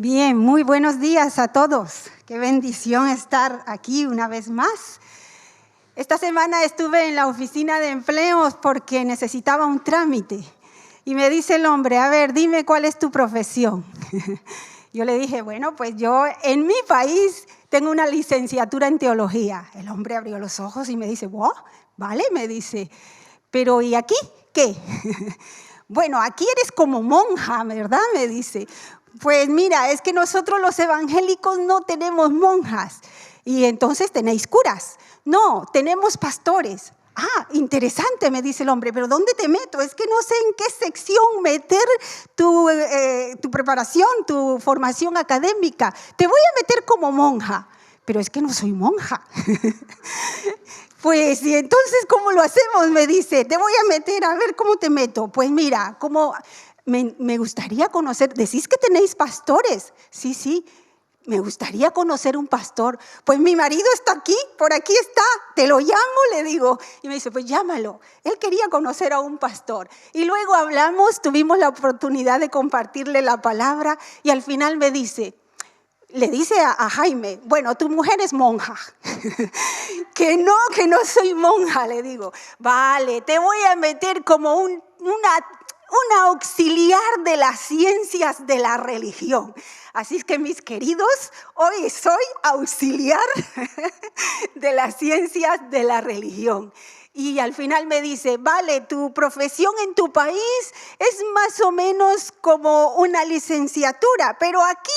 Bien, muy buenos días a todos. Qué bendición estar aquí una vez más. Esta semana estuve en la oficina de empleos porque necesitaba un trámite. Y me dice el hombre, a ver, dime cuál es tu profesión. Yo le dije, bueno, pues yo en mi país tengo una licenciatura en teología. El hombre abrió los ojos y me dice, wow, vale, me dice, pero ¿y aquí qué? Bueno, aquí eres como monja, ¿verdad? Me dice. Pues mira, es que nosotros los evangélicos no tenemos monjas. Y entonces tenéis curas. No, tenemos pastores. Ah, interesante, me dice el hombre, pero ¿dónde te meto? Es que no sé en qué sección meter tu preparación, tu formación académica. Te voy a meter como monja, pero es que no soy monja. Pues, ¿y entonces cómo lo hacemos? Me dice, te voy a meter, a ver cómo te meto. Pues mira, como me gustaría conocer, decís que tenéis pastores. Sí, me gustaría conocer un pastor. Pues mi marido está aquí, por aquí está, te lo llamo, le digo. Y me dice, pues llámalo. Él quería conocer a un pastor. Y luego hablamos, tuvimos la oportunidad de compartirle la palabra y al final me dice, le dice a Jaime, bueno, tu mujer es monja. que no soy monja, le digo. Vale, te voy a meter como una auxiliar de las ciencias de la religión. Así es que, mis queridos, hoy soy auxiliar de las ciencias de la religión. Y al final me dice, vale, tu profesión en tu país es más o menos como una licenciatura, pero aquí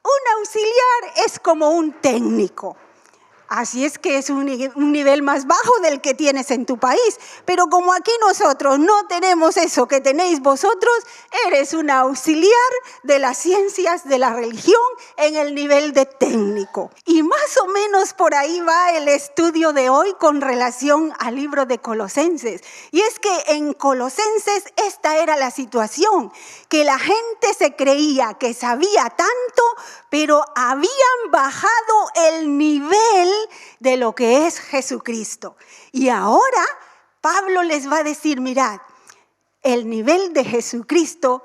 un auxiliar es como un técnico. Así es que es un nivel más bajo del que tienes en tu país. Pero como aquí nosotros no tenemos eso que tenéis vosotros, eres un auxiliar de las ciencias de la religión en el nivel de técnico. Y más o menos por ahí va el estudio de hoy con relación al libro de Colosenses. Y es que en Colosenses esta era la situación, que la gente se creía que sabía tanto, pero habían bajado el nivel de lo que es Jesucristo. Y ahora Pablo les va a decir, mirad, el nivel de Jesucristo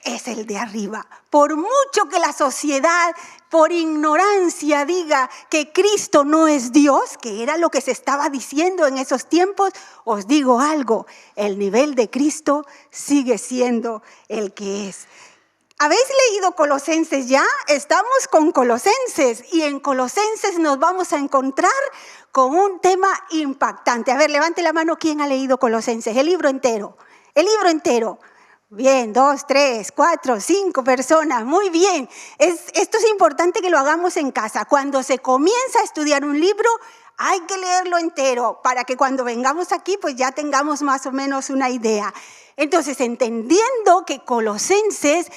es el de arriba. Por mucho que la sociedad, por ignorancia, diga que Cristo no es Dios, que era lo que se estaba diciendo en esos tiempos, os digo algo, el nivel de Cristo sigue siendo el que es. ¿Habéis leído Colosenses ya? Estamos con Colosenses y en Colosenses nos vamos a encontrar con un tema impactante. A ver, levante la mano, ¿quién ha leído Colosenses? El libro entero. El libro entero. Bien, 2, 3, 4, 5 personas. Muy bien. Esto es importante que lo hagamos en casa. Cuando se comienza a estudiar un libro, hay que leerlo entero para que cuando vengamos aquí pues ya tengamos más o menos una idea. Entonces, entendiendo que Colosenses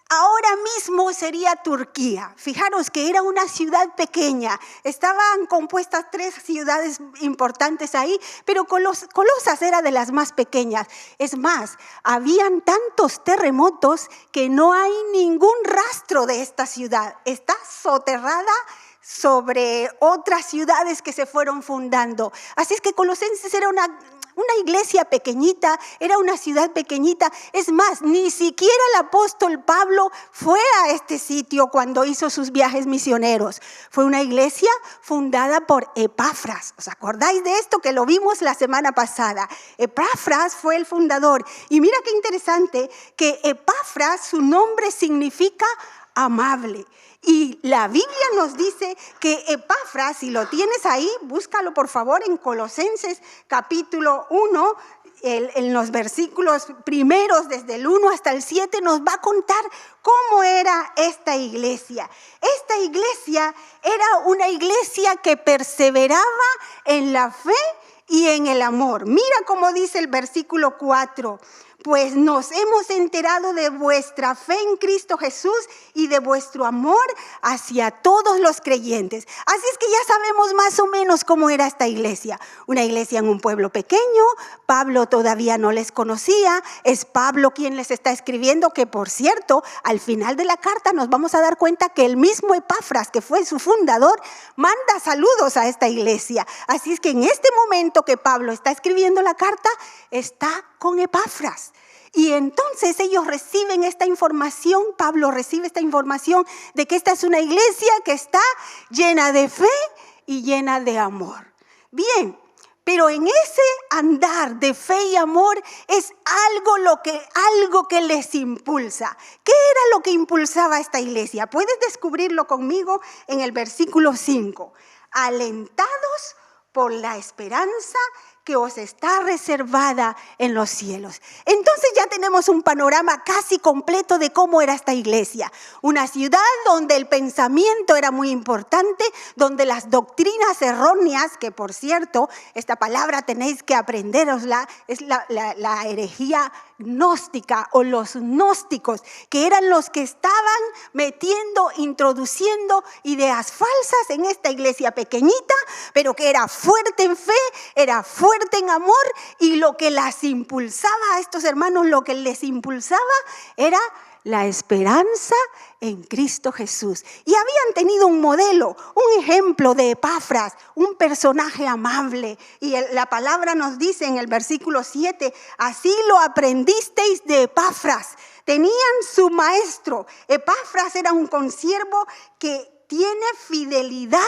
ahora mismo sería Turquía. Fijaros que era una ciudad pequeña. Estaban compuestas 3 ciudades importantes ahí, pero Colosas era de las más pequeñas. Es más, habían tantos terremotos que no hay ningún rastro de esta ciudad. Está soterrada sobre otras ciudades que se fueron fundando. Así es que Colosenses era una iglesia pequeñita, era una ciudad pequeñita. Es más, ni siquiera el apóstol Pablo fue a este sitio cuando hizo sus viajes misioneros. Fue una iglesia fundada por Epafras. ¿Os acordáis de esto que lo vimos la semana pasada? Epafras fue el fundador. Y mira qué interesante que Epafras, su nombre significa amable. Y la Biblia nos dice que Epafras, si lo tienes ahí, búscalo por favor en Colosenses capítulo 1, en los versículos primeros, desde el 1 hasta el 7, nos va a contar cómo era esta iglesia. Esta iglesia era una iglesia que perseveraba en la fe y en el amor. Mira cómo dice el versículo 4. Pues nos hemos enterado de vuestra fe en Cristo Jesús y de vuestro amor hacia todos los creyentes. Así es que ya sabemos más o menos cómo era esta iglesia. Una iglesia en un pueblo pequeño. Pablo todavía no les conocía. Es Pablo quien les está escribiendo, que por cierto, al final de la carta nos vamos a dar cuenta que el mismo Epafras, que fue su fundador, manda saludos a esta iglesia. Así es que en este momento que Pablo está escribiendo la carta, está con Epafras. Y entonces ellos reciben esta información, Pablo recibe esta información de que esta es una iglesia que está llena de fe y llena de amor. Bien, pero en ese andar de fe y amor es algo que les impulsa. ¿Qué era lo que impulsaba a esta iglesia? Puedes descubrirlo conmigo en el versículo 5. Alentados por la esperanza que os está reservada en los cielos. Entonces ya tenemos un panorama casi completo de cómo era esta iglesia. Una ciudad donde el pensamiento era muy importante, donde las doctrinas erróneas, que por cierto, esta palabra tenéis que aprenderosla, es la herejía gnóstica o los gnósticos, que eran los que estaban introduciendo ideas falsas en esta iglesia pequeñita, pero que era fuerte en fe, era fuerte en amor, y lo que las impulsaba a estos hermanos, lo que les impulsaba era la esperanza en Cristo Jesús. Y habían tenido un modelo, un ejemplo de Epafras, un personaje amable. Y la palabra nos dice en el versículo 7, así lo aprendisteis de Epafras. Tenían su maestro. Epafras era un consiervo que tiene fidelidad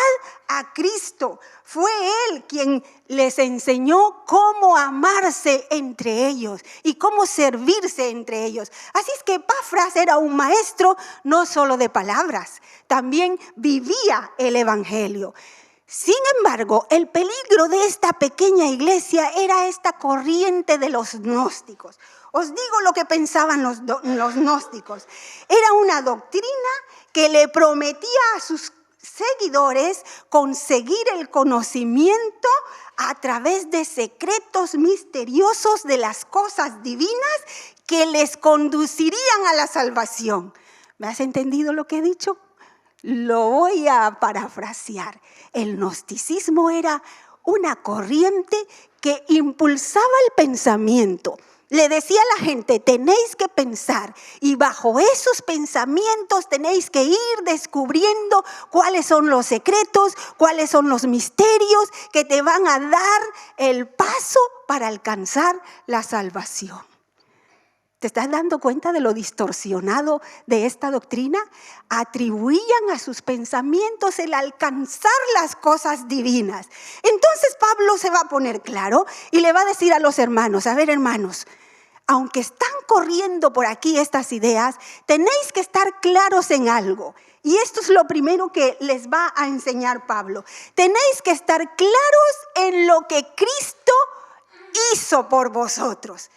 a Cristo. Fue él quien les enseñó cómo amarse entre ellos y cómo servirse entre ellos. Así es que Epafras era un maestro no solo de palabras, también vivía el evangelio. Sin embargo, el peligro de esta pequeña iglesia era esta corriente de los gnósticos. Os digo lo que pensaban los gnósticos. Era una doctrina que le prometía a sus seguidores conseguir el conocimiento a través de secretos misteriosos de las cosas divinas que les conducirían a la salvación. ¿Me has entendido lo que he dicho? Lo voy a parafrasear. El gnosticismo era una corriente que impulsaba el pensamiento. Le decía a la gente, tenéis que pensar, y bajo esos pensamientos tenéis que ir descubriendo cuáles son los secretos, cuáles son los misterios que te van a dar el paso para alcanzar la salvación. ¿Te estás dando cuenta de lo distorsionado de esta doctrina? Atribuían a sus pensamientos el alcanzar las cosas divinas. Entonces Pablo se va a poner claro y le va a decir a los hermanos, a ver hermanos, aunque están corriendo por aquí estas ideas, tenéis que estar claros en algo. Y esto es lo primero que les va a enseñar Pablo. Tenéis que estar claros en lo que Cristo hizo por vosotros.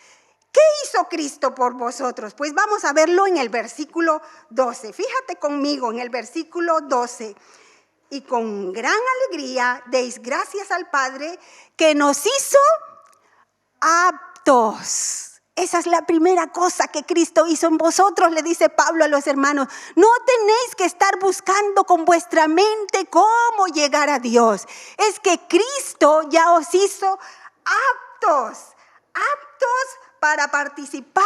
¿Qué hizo Cristo por vosotros? Pues vamos a verlo en el versículo 12. Fíjate conmigo en el versículo 12. Y con gran alegría deis gracias al Padre que nos hizo aptos. Esa es la primera cosa que Cristo hizo en vosotros, le dice Pablo a los hermanos. No tenéis que estar buscando con vuestra mente cómo llegar a Dios. Es que Cristo ya os hizo aptos para participar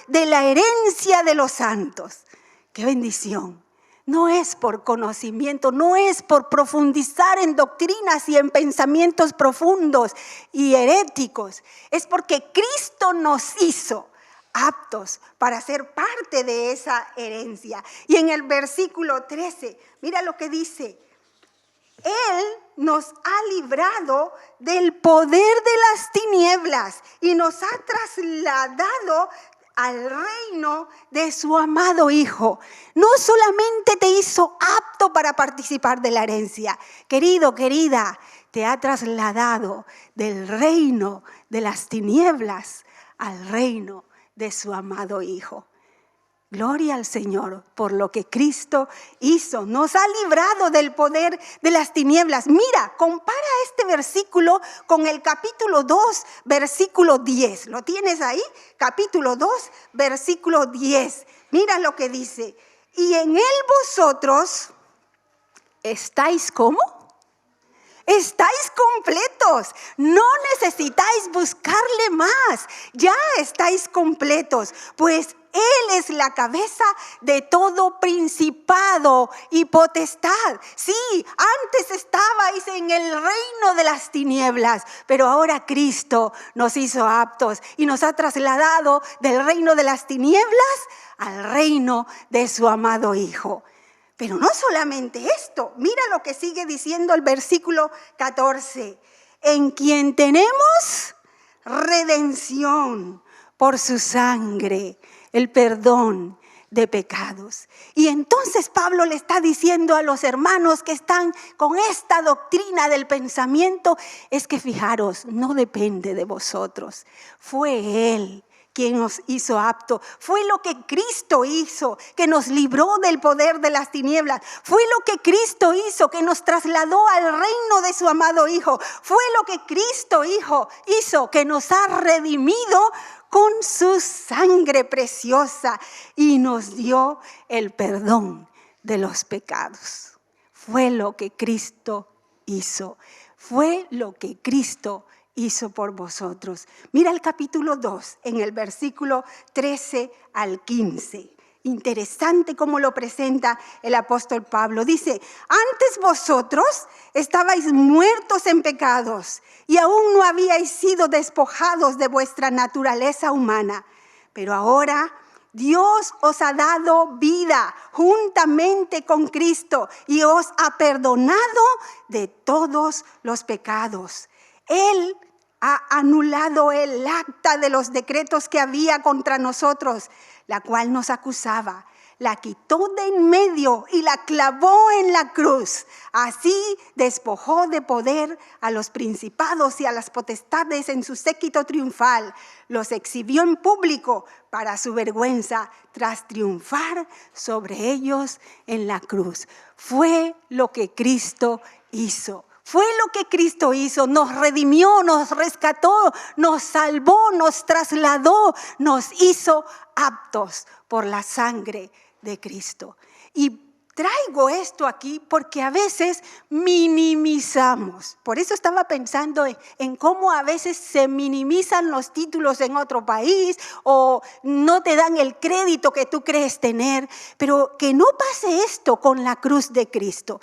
de la herencia de los santos. ¡Qué bendición! No es por conocimiento, no es por profundizar en doctrinas y en pensamientos profundos y heréticos. Es porque Cristo nos hizo aptos para ser parte de esa herencia. Y en el versículo 13, mira lo que dice. Él nos ha librado del poder de las tinieblas y nos ha trasladado al reino de su amado Hijo. No solamente te hizo apto para participar de la herencia, querido, querida, te ha trasladado del reino de las tinieblas al reino de su amado Hijo. Gloria al Señor por lo que Cristo hizo. Nos ha librado del poder de las tinieblas. Mira, compara este versículo con el capítulo 2, versículo 10. ¿Lo tienes ahí? Capítulo 2, versículo 10. Mira lo que dice. Y en él vosotros estáis ¿cómo? Estáis completos, no necesitáis buscarle más, ya estáis completos, pues Él es la cabeza de todo principado y potestad. Sí, antes estabais en el reino de las tinieblas, pero ahora Cristo nos hizo aptos y nos ha trasladado del reino de las tinieblas al reino de su amado Hijo. Pero no solamente esto, mira lo que sigue diciendo el versículo 14. En quien tenemos redención por su sangre, el perdón de pecados. Y entonces Pablo le está diciendo a los hermanos que están con esta doctrina del pensamiento, es que fijaros, no depende de vosotros, fue Él quien nos hizo apto. Fue lo que Cristo hizo, que nos libró del poder de las tinieblas. Fue lo que Cristo hizo, que nos trasladó al reino de su amado Hijo. Fue lo que Cristo hizo, que nos ha redimido con su sangre preciosa y nos dio el perdón de los pecados. Fue lo que Cristo hizo. Fue lo que Cristo hizo por vosotros. Mira el capítulo 2, en el versículo 13 al 15. Interesante cómo lo presenta el apóstol Pablo. Dice, antes vosotros estabais muertos en pecados y aún no habíais sido despojados de vuestra naturaleza humana. Pero ahora Dios os ha dado vida juntamente con Cristo y os ha perdonado de todos los pecados. Él ha anulado el acta de los decretos que había contra nosotros, la cual nos acusaba. La quitó de en medio y la clavó en la cruz. Así despojó de poder a los principados y a las potestades en su séquito triunfal. Los exhibió en público para su vergüenza, tras triunfar sobre ellos en la cruz. Fue lo que Cristo hizo. Fue lo que Cristo hizo, nos redimió, nos rescató, nos salvó, nos trasladó, nos hizo aptos por la sangre de Cristo. Y traigo esto aquí porque a veces minimizamos. Por eso estaba pensando en cómo a veces se minimizan los títulos en otro país o no te dan el crédito que tú crees tener. Pero que no pase esto con la cruz de Cristo.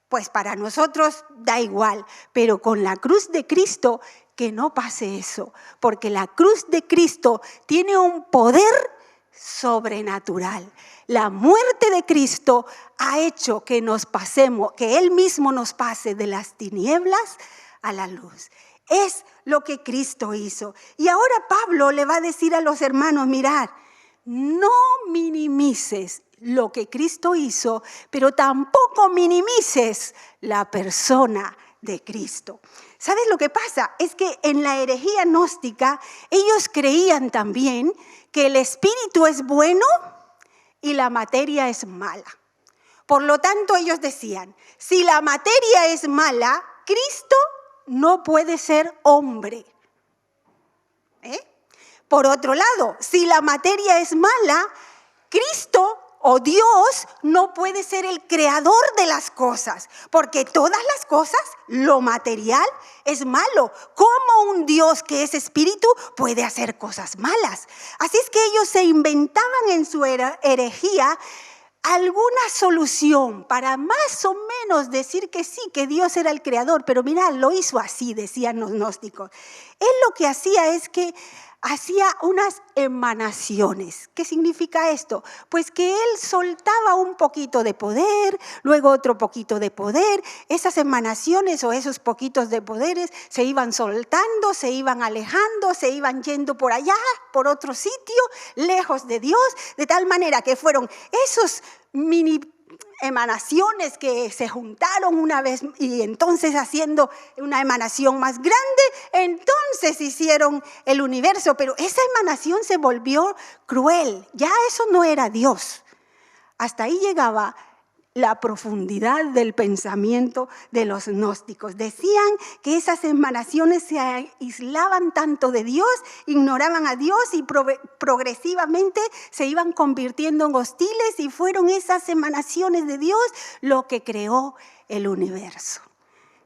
Pues para nosotros da igual, pero con la cruz de Cristo que no pase eso, porque la cruz de Cristo tiene un poder sobrenatural. La muerte de Cristo ha hecho que nos pasemos, que Él mismo nos pase de las tinieblas a la luz. Es lo que Cristo hizo. Y ahora Pablo le va a decir a los hermanos, mirad, no minimices lo que Cristo hizo, pero tampoco minimices la persona de Cristo. ¿Sabes lo que pasa? Es que en la herejía gnóstica ellos creían también que el espíritu es bueno y la materia es mala. Por lo tanto, ellos decían, si la materia es mala, Cristo no puede ser hombre. Por otro lado, si la materia es mala, Cristo o Dios no puede ser el creador de las cosas, porque todas las cosas, lo material, es malo. ¿Cómo un Dios que es espíritu puede hacer cosas malas? Así es que ellos se inventaban en su herejía alguna solución para más o menos decir que sí, que Dios era el creador. Pero mira, lo hizo así, decían los gnósticos. Él lo que hacía es que hacía unas emanaciones. ¿Qué significa esto? Pues que él soltaba un poquito de poder, luego otro poquito de poder. Esas emanaciones o esos poquitos de poderes se iban soltando, se iban alejando, se iban yendo por allá, por otro sitio, lejos de Dios, de tal manera que fueron esos mini emanaciones que se juntaron una vez y entonces haciendo una emanación más grande, entonces hicieron el universo, pero esa emanación se volvió cruel, ya eso no era Dios. Hasta ahí llegaba la profundidad del pensamiento de los gnósticos. Decían que esas emanaciones se aislaban tanto de Dios, ignoraban a Dios y progresivamente se iban convirtiendo en hostiles y fueron esas emanaciones de Dios lo que creó el universo.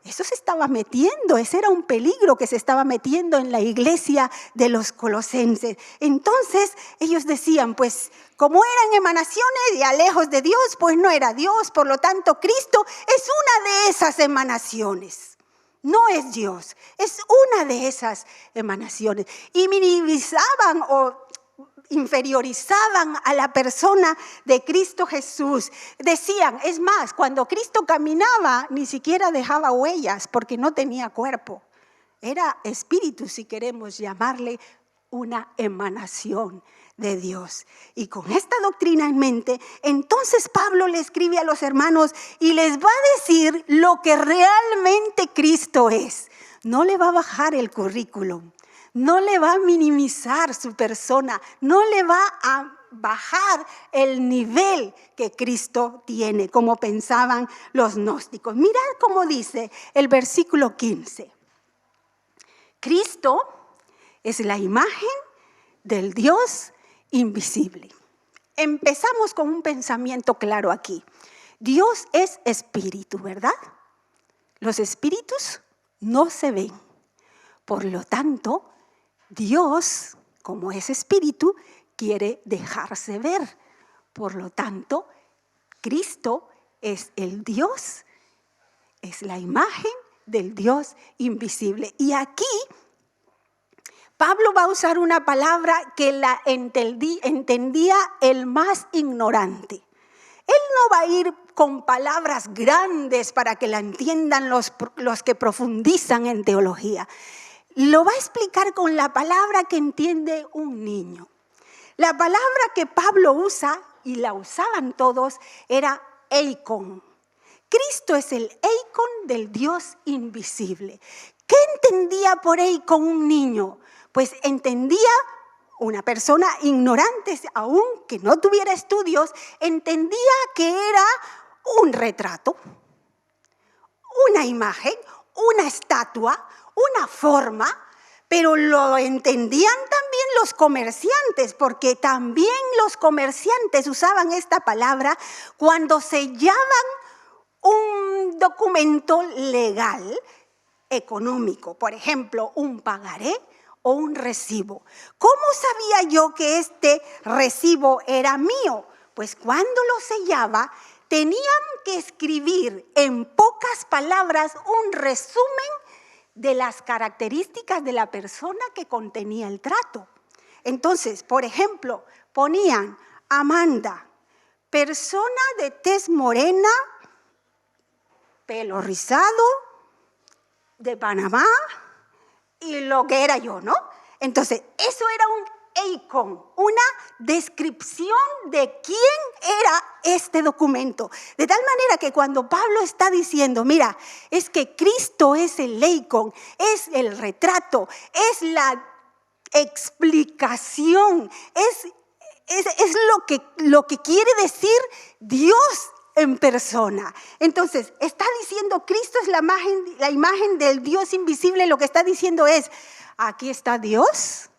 Eso se estaba metiendo, ese era un peligro que se estaba metiendo en la iglesia de los colosenses. Entonces ellos decían, pues como eran emanaciones ya lejos de Dios, pues no era Dios. Por lo tanto, Cristo es una de esas emanaciones. No es Dios, es una de esas emanaciones. Y minimizaban o inferiorizaban a la persona de Cristo Jesús. Decían, es más, cuando Cristo caminaba, ni siquiera dejaba huellas porque no tenía cuerpo. Era espíritu, si queremos llamarle una emanación de Dios. Y con esta doctrina en mente, entonces Pablo le escribe a los hermanos y les va a decir lo que realmente Cristo es. No le va a bajar el currículum. No le va a minimizar su persona, no le va a bajar el nivel que Cristo tiene, como pensaban los gnósticos. Mirad cómo dice el versículo 15. Cristo es la imagen del Dios invisible. Empezamos con un pensamiento claro aquí. Dios es espíritu, ¿verdad? Los espíritus no se ven. Por lo tanto, Dios, como es espíritu, quiere dejarse ver. Por lo tanto, Cristo es el Dios, es la imagen del Dios invisible. Y aquí Pablo va a usar una palabra que la entendía el más ignorante. Él no va a ir con palabras grandes para que la entiendan los que profundizan en teología. Lo va a explicar con la palabra que entiende un niño. La palabra que Pablo usa, y la usaban todos, era eikon. Cristo es el eikon del Dios invisible. ¿Qué entendía por eikon un niño? Pues entendía una persona ignorante, aún que no tuviera estudios, entendía que era un retrato, una imagen, una estatua, una forma, pero lo entendían también los comerciantes, porque también los comerciantes usaban esta palabra cuando sellaban un documento legal económico, por ejemplo, un pagaré o un recibo. ¿Cómo sabía yo que este recibo era mío? Pues cuando lo sellaba, tenían que escribir en pocas palabras un resumen de las características de la persona que contenía el trato. Entonces, por ejemplo, ponían Amanda, persona de tez morena, pelo rizado, de Panamá, y lo que era yo, ¿no? Entonces, eso era un eikon, una descripción de quién era este documento. De tal manera que cuando Pablo está diciendo, mira, es que Cristo es el eikon, es el retrato, es la explicación, es lo que quiere decir Dios en persona. Entonces, está diciendo Cristo es la imagen del Dios invisible. Lo que está diciendo es, aquí está Dios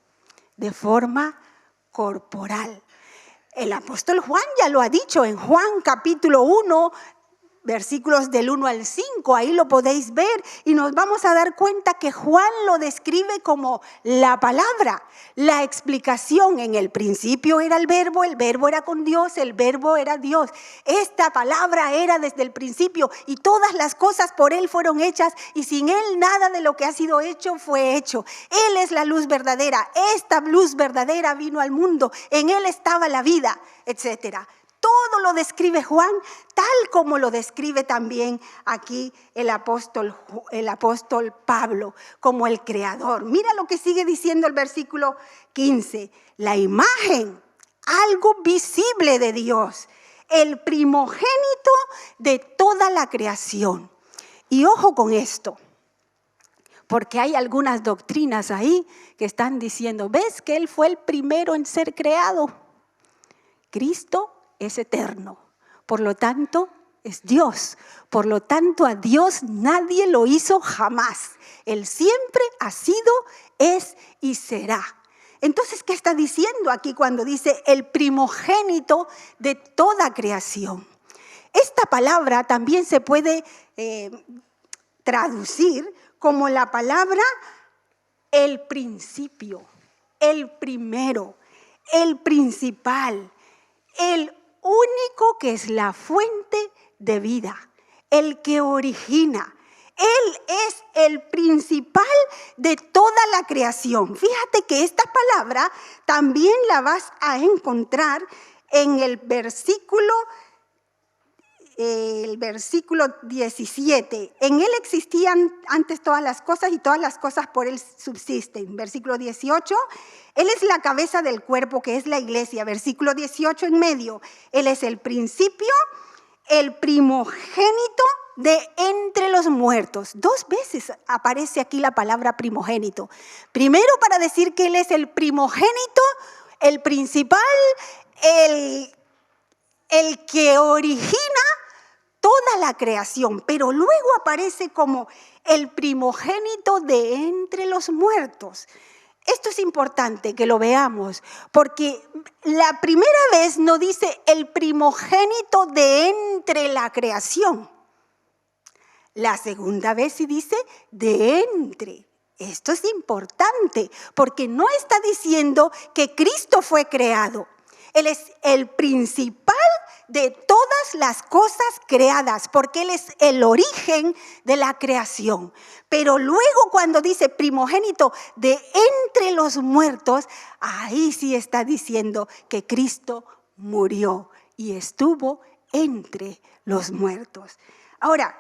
de forma corporal. El apóstol Juan ya lo ha dicho en Juan capítulo 1, versículos del 1 al 5, ahí lo podéis ver y nos vamos a dar cuenta que Juan lo describe como la palabra, la explicación. En el principio era el verbo era con Dios, el verbo era Dios. Esta palabra era desde el principio y todas las cosas por Él fueron hechas y sin Él nada de lo que ha sido hecho fue hecho. Él es la luz verdadera, esta luz verdadera vino al mundo, en Él estaba la vida, etcétera. Todo lo describe Juan, tal como lo describe también aquí el apóstol Pablo, como el creador. Mira lo que sigue diciendo el versículo 15. La imagen, algo visible de Dios, el primogénito de toda la creación. Y ojo con esto, porque hay algunas doctrinas ahí que están diciendo, ¿ves que Él fue el primero en ser creado? Cristo es eterno, por lo tanto es Dios, por lo tanto a Dios nadie lo hizo jamás. Él siempre ha sido, es y será. Entonces, ¿qué está diciendo aquí cuando dice el primogénito de toda creación? Esta palabra también se puede traducir como la palabra el principio, el primero, el principal, el único que es la fuente de vida, el que origina. Él es el principal de toda la creación. Fíjate que esta palabra también la vas a encontrar en el versículo 17. En él existían antes todas las cosas y todas las cosas por él subsisten. Versículo 18, él es la cabeza del cuerpo que es la iglesia. Versículo 18 en medio, él es el principio, el primogénito de entre los muertos. 2 veces aparece aquí la palabra primogénito. Primero para decir que él es el primogénito, el principal, el que origina toda la creación, pero luego aparece como el primogénito de entre los muertos. Esto es importante que lo veamos, porque la primera vez no dice el primogénito de entre la creación. La segunda vez sí dice de entre. Esto es importante, porque no está diciendo que Cristo fue creado. Él es el principal de todas las cosas creadas, porque Él es el origen de la creación. Pero luego cuando dice primogénito de entre los muertos, ahí sí está diciendo que Cristo murió y estuvo entre los muertos. Ahora,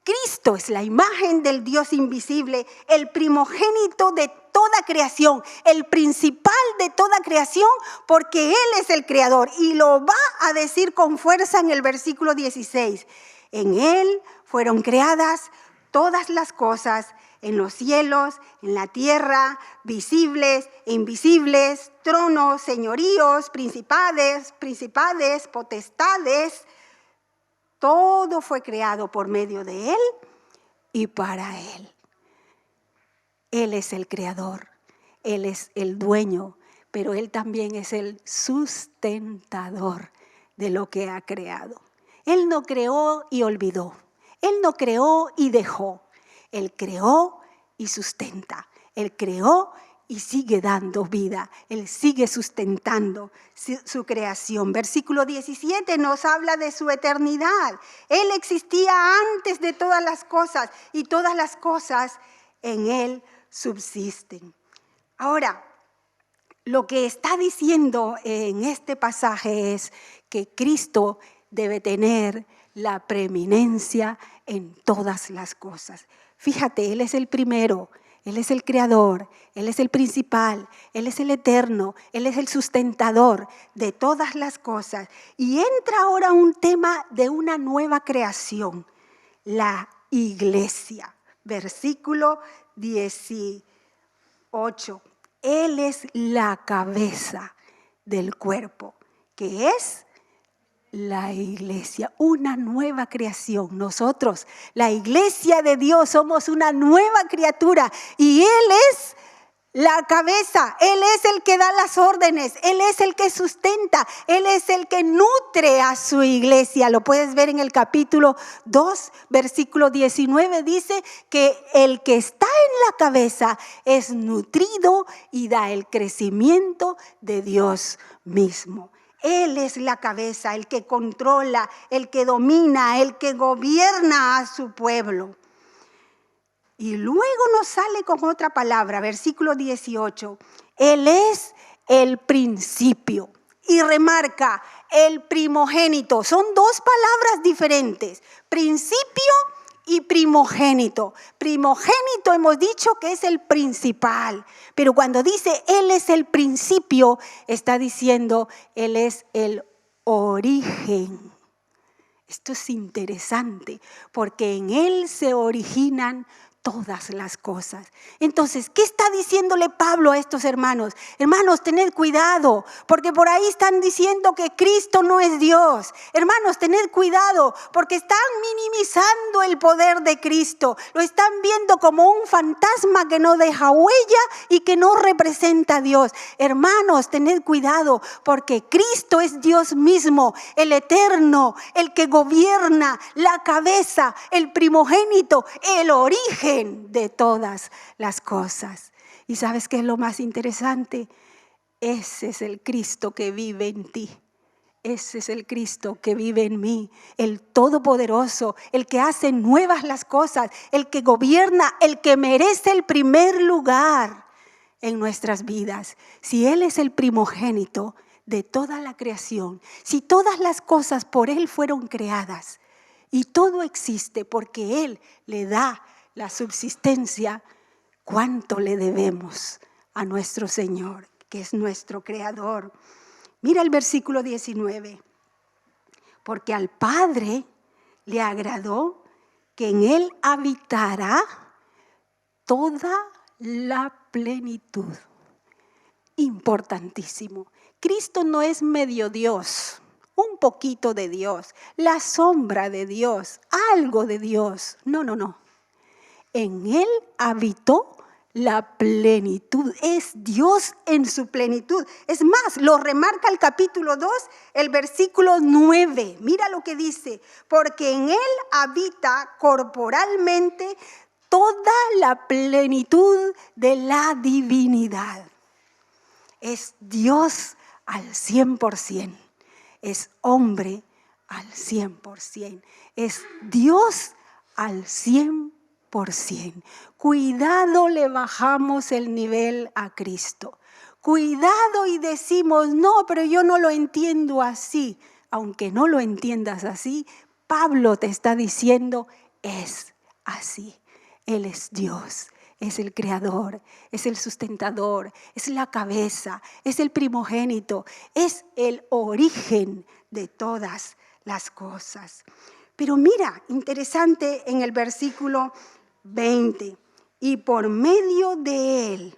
Cristo es la imagen del Dios invisible, el primogénito de toda creación, el principal de toda creación, porque Él es el creador. Y lo va a decir con fuerza en el versículo 16. En Él fueron creadas todas las cosas, en los cielos, en la tierra, visibles e invisibles, tronos, señoríos, principades, potestades. Todo fue creado por medio de Él y para Él. Él es el creador, Él es el dueño, pero Él también es el sustentador de lo que ha creado. Él no creó y olvidó, Él no creó y dejó, Él creó y sustenta, Él creó y sigue dando vida, Él sigue sustentando su creación. Versículo 17 nos habla de su eternidad. Él existía antes de todas las cosas y todas las cosas en Él subsisten. Ahora, lo que está diciendo en este pasaje es que Cristo debe tener la preeminencia en todas las cosas. Fíjate, Él es el primero. Él es el creador, Él es el principal, Él es el eterno, Él es el sustentador de todas las cosas. Y entra ahora un tema de una nueva creación, la iglesia. Versículo 18. Él es la cabeza del cuerpo, que es la iglesia, una nueva creación. Nosotros, la iglesia de Dios, somos una nueva criatura y Él es la cabeza, Él es el que da las órdenes, Él es el que sustenta, Él es el que nutre a su iglesia. Lo puedes ver en el capítulo 2, versículo 19, dice que el que está en la cabeza es nutrido y da el crecimiento de Dios mismo. Él es la cabeza, el que controla, el que domina, el que gobierna a su pueblo. Y luego nos sale con otra palabra, versículo 18. Él es el principio. Y remarca, el primogénito. Son 2 palabras diferentes. Principio y primogénito. Primogénito hemos dicho que es el principal, pero cuando dice Él es el principio, está diciendo Él es el origen. Esto es interesante porque en Él se originan todas las cosas. Entonces, ¿qué está diciéndole Pablo a estos hermanos? Hermanos, tened cuidado, porque por ahí están diciendo que Cristo no es Dios. Hermanos, tened cuidado, porque están minimizando el poder de Cristo. Lo están viendo como un fantasma que no deja huella y que no representa a Dios. Hermanos, tened cuidado, porque Cristo es Dios mismo, el eterno, el que gobierna, la cabeza, el primogénito, el origen de todas las cosas. ¿Y sabes qué es lo más interesante? Ese es el Cristo que vive en ti. Ese es el Cristo que vive en mí, el Todopoderoso, el que hace nuevas las cosas, el que gobierna, el que merece el primer lugar en nuestras vidas. Si Él es el primogénito de toda la creación, si todas las cosas por Él fueron creadas y todo existe porque Él le da la subsistencia, ¿cuánto le debemos a nuestro Señor, que es nuestro Creador? Mira el versículo 19. Porque al Padre le agradó que en Él habitara toda la plenitud. Importantísimo. Cristo no es medio Dios, un poquito de Dios, la sombra de Dios, algo de Dios. No, no, no. En Él habitó la plenitud. Es Dios en su plenitud. Es más, lo remarca el capítulo 2, el versículo 9. Mira lo que dice. Porque en Él habita corporalmente toda la plenitud de la divinidad. Es Dios al 100%. Es hombre al 100%. Es Dios al 100%. Cuidado, le bajamos el nivel a Cristo. Cuidado y decimos, no, pero yo no lo entiendo así. Aunque no lo entiendas así, Pablo te está diciendo, es así. Él es Dios, es el creador, es el sustentador, es la cabeza, es el primogénito, es el origen de todas las cosas. Pero mira, interesante en el versículo 20. Y por medio de Él,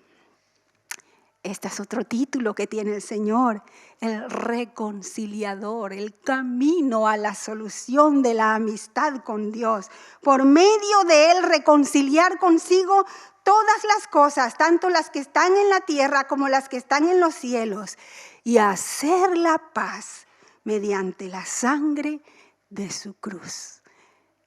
este es otro título que tiene el Señor, el reconciliador, el camino a la solución de la amistad con Dios. Por medio de Él reconciliar consigo todas las cosas, tanto las que están en la tierra como las que están en los cielos, y hacer la paz mediante la sangre de su cruz.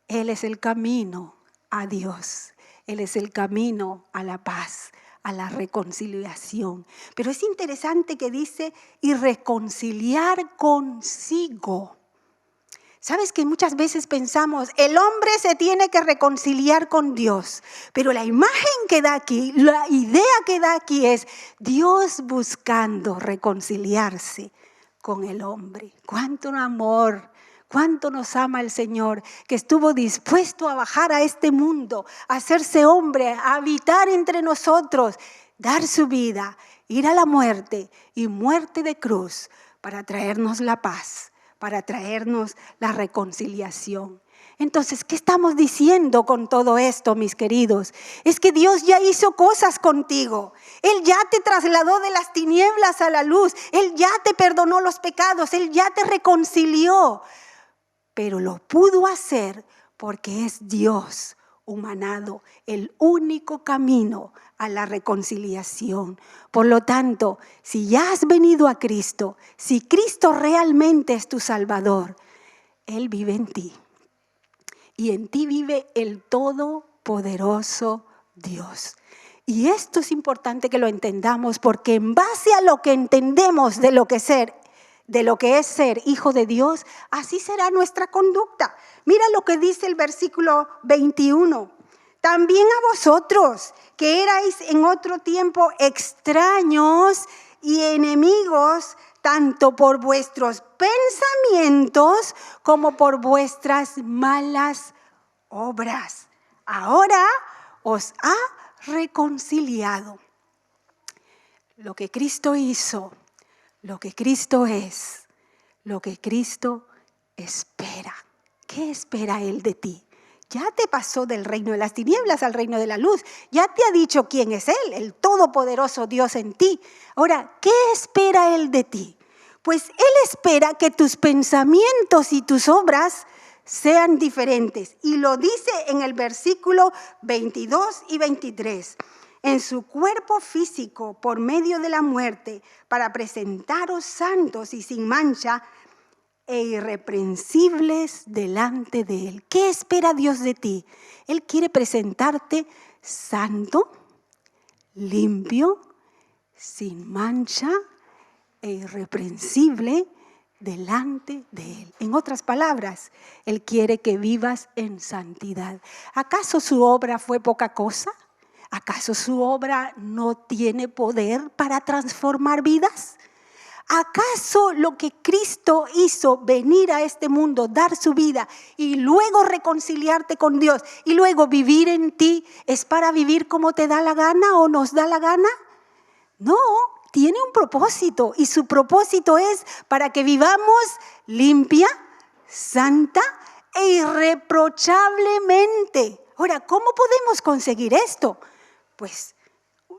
Él es el camino a Dios. Él es el camino a la paz, a la reconciliación. Pero es interesante que dice, y reconciliar consigo. ¿Sabes que muchas veces pensamos, el hombre se tiene que reconciliar con Dios? Pero la imagen que da aquí, la idea que da aquí es Dios buscando reconciliarse con el hombre. ¡Cuánto amor! Cuánto nos ama el Señor, que estuvo dispuesto a bajar a este mundo, a hacerse hombre, a habitar entre nosotros, dar su vida, ir a la muerte y muerte de cruz para traernos la paz, para traernos la reconciliación. Entonces, ¿qué estamos diciendo con todo esto, mis queridos? Es que Dios ya hizo cosas contigo. Él ya te trasladó de las tinieblas a la luz. Él ya te perdonó los pecados. Él ya te reconcilió. Pero lo pudo hacer porque es Dios humanado, el único camino a la reconciliación. Por lo tanto, si ya has venido a Cristo, si Cristo realmente es tu Salvador, Él vive en ti. Y en ti vive el Todopoderoso Dios. Y esto es importante que lo entendamos, porque en base a lo que entendemos de lo que es ser hijo de Dios, así será nuestra conducta. Mira lo que dice el versículo 21. También a vosotros, que erais en otro tiempo extraños y enemigos, tanto por vuestros pensamientos como por vuestras malas obras. Ahora os ha reconciliado. Lo que Cristo hizo, lo que Cristo es, lo que Cristo espera. ¿Qué espera Él de ti? Ya te pasó del reino de las tinieblas al reino de la luz. Ya te ha dicho quién es Él, el todopoderoso Dios en ti. Ahora, ¿qué espera Él de ti? Pues Él espera que tus pensamientos y tus obras sean diferentes. Y lo dice en el versículo 22 y 23. En su cuerpo físico, por medio de la muerte, para presentaros santos y sin mancha e irreprensibles delante de Él. ¿Qué espera Dios de ti? Él quiere presentarte santo, limpio, sin mancha e irreprensible delante de Él. En otras palabras, Él quiere que vivas en santidad. ¿Acaso su obra fue poca cosa? ¿Acaso su obra no tiene poder para transformar vidas? ¿Acaso lo que Cristo hizo, venir a este mundo, dar su vida y luego reconciliarte con Dios y luego vivir en ti, es para vivir como te da la gana o nos da la gana? No, tiene un propósito y su propósito es para que vivamos limpia, santa e irreprochablemente. Ahora, ¿cómo podemos conseguir esto? Pues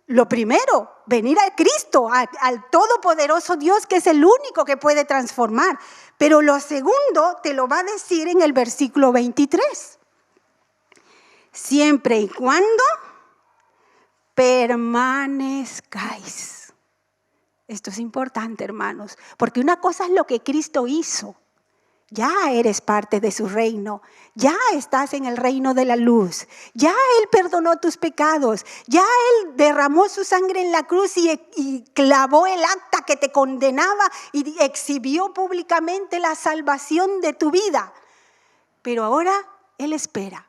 lo primero, venir a Cristo, al todopoderoso Dios, que es el único que puede transformar. Pero lo segundo te lo va a decir en el versículo 23. Siempre y cuando permanezcáis. Esto es importante, hermanos, porque una cosa es lo que Cristo hizo. Ya eres parte de su reino, ya estás en el reino de la luz, ya Él perdonó tus pecados, ya Él derramó su sangre en la cruz y clavó el acta que te condenaba y exhibió públicamente la salvación de tu vida. Pero ahora Él espera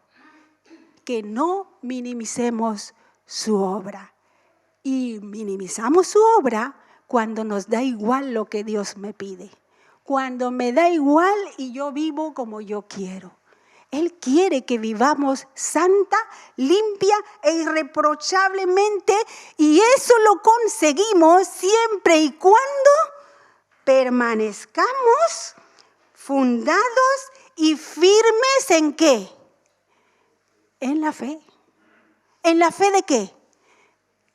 que no minimicemos su obra. Y minimizamos su obra cuando nos da igual lo que Dios me pide. Cuando me da igual y yo vivo como yo quiero. Él quiere que vivamos santa, limpia e irreprochablemente, y eso lo conseguimos siempre y cuando permanezcamos fundados y firmes ¿en qué? En la fe. ¿En la fe de qué?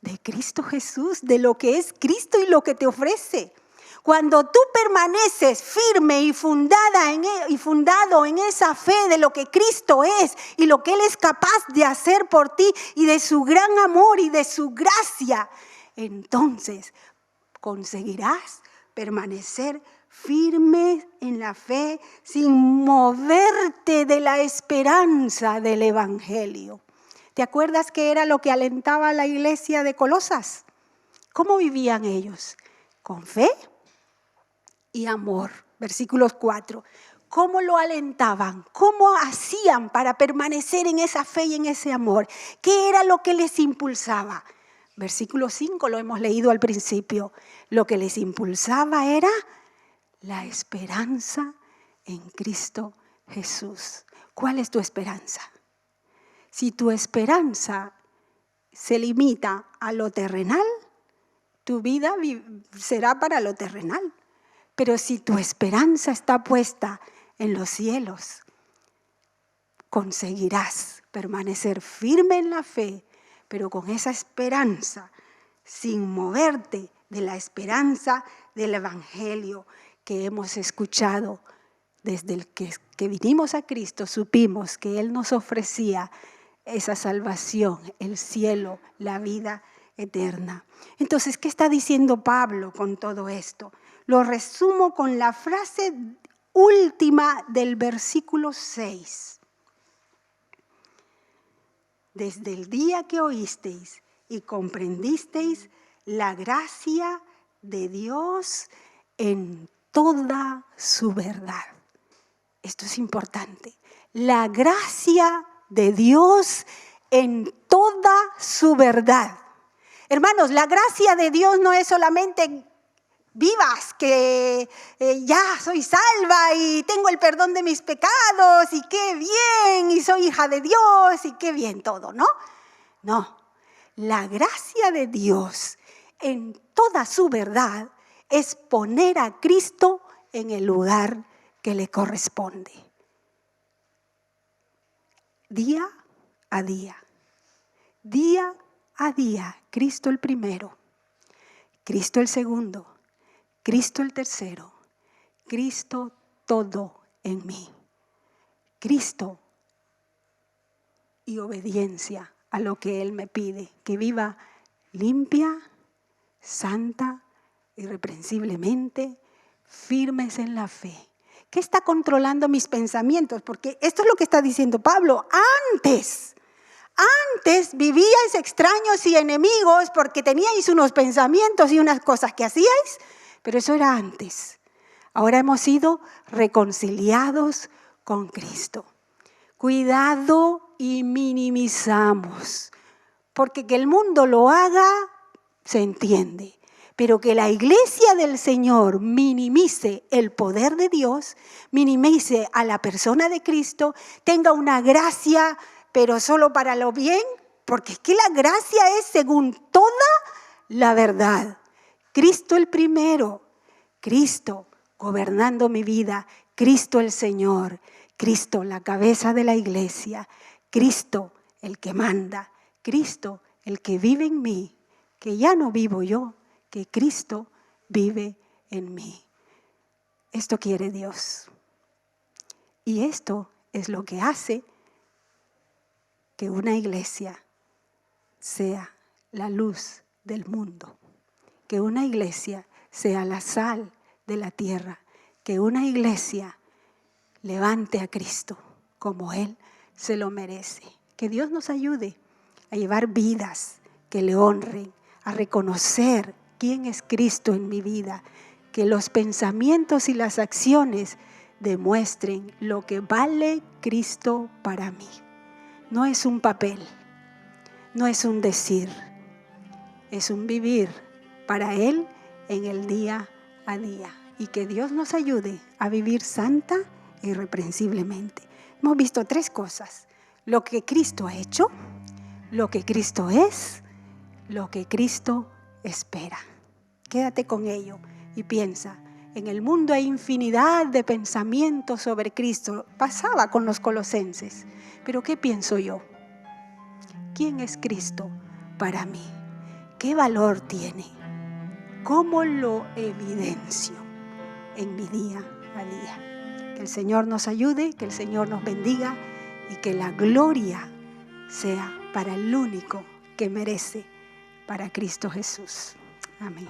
De Cristo Jesús, de lo que es Cristo y lo que te ofrece. Cuando tú permaneces firme y fundado en esa fe de lo que Cristo es y lo que Él es capaz de hacer por ti y de su gran amor y de su gracia, entonces conseguirás permanecer firme en la fe sin moverte de la esperanza del Evangelio. ¿Te acuerdas qué era lo que alentaba a la iglesia de Colosas? ¿Cómo vivían ellos? Con fe y amor. Versículos 4. ¿Cómo lo alentaban? ¿Cómo hacían para permanecer en esa fe y en ese amor? ¿Qué era lo que les impulsaba? Versículo 5 lo hemos leído al principio. Lo que les impulsaba era la esperanza en Cristo Jesús. ¿Cuál es tu esperanza? Si tu esperanza se limita a lo terrenal, tu vida será para lo terrenal. Pero si tu esperanza está puesta en los cielos, conseguirás permanecer firme en la fe, pero con esa esperanza, sin moverte de la esperanza del Evangelio que hemos escuchado. Desde el que vinimos a Cristo, supimos que Él nos ofrecía esa salvación, el cielo, la vida eterna. Entonces, ¿qué está diciendo Pablo con todo esto? Lo resumo con la frase última del versículo 6. Desde el día que oísteis y comprendisteis la gracia de Dios en toda su verdad. Esto es importante. La gracia de Dios en toda su verdad. Hermanos, la gracia de Dios no es solamente vivas, que ya soy salva y tengo el perdón de mis pecados y qué bien, y soy hija de Dios y qué bien todo, ¿no? No, la gracia de Dios en toda su verdad es poner a Cristo en el lugar que le corresponde. día a día. Día a día, Cristo el primero, Cristo el segundo, Cristo el tercero, Cristo todo en mí. Cristo y obediencia a lo que Él me pide, que viva limpia, santa, irreprensiblemente, firmes en la fe. ¿Qué está controlando mis pensamientos? Porque esto es lo que está diciendo Pablo. Antes vivíais extraños y enemigos porque teníais unos pensamientos y unas cosas que hacíais, pero eso era antes. Ahora hemos sido reconciliados con Cristo. Cuidado y minimizamos, porque que el mundo lo haga se entiende, pero que la iglesia del Señor minimice el poder de Dios, minimice a la persona de Cristo, tenga una gracia, pero solo para lo bien, porque es que la gracia es según toda la verdad. Cristo el primero, Cristo gobernando mi vida, Cristo el Señor, Cristo la cabeza de la iglesia, Cristo el que manda, Cristo el que vive en mí, que ya no vivo yo, que Cristo vive en mí. Esto quiere Dios. Y esto es lo que hace que una iglesia sea la luz del mundo, que una iglesia sea la sal de la tierra, que una iglesia levante a Cristo como Él se lo merece. Que Dios nos ayude a llevar vidas que le honren, a reconocer quién es Cristo en mi vida, que los pensamientos y las acciones demuestren lo que vale Cristo para mí. No es un papel, no es un decir, es un vivir para Él en el día a día. Y que Dios nos ayude a vivir santa e irreprensiblemente. Hemos visto 3 cosas: lo que Cristo ha hecho, lo que Cristo es, lo que Cristo espera. Quédate con ello y piensa. En el mundo hay infinidad de pensamientos sobre Cristo. Pasaba con los colosenses. Pero ¿qué pienso yo? ¿Quién es Cristo para mí? ¿Qué valor tiene? ¿Cómo lo evidencio en mi día a día? Que el Señor nos ayude, que el Señor nos bendiga y que la gloria sea para el único que merece, para Cristo Jesús. Amén.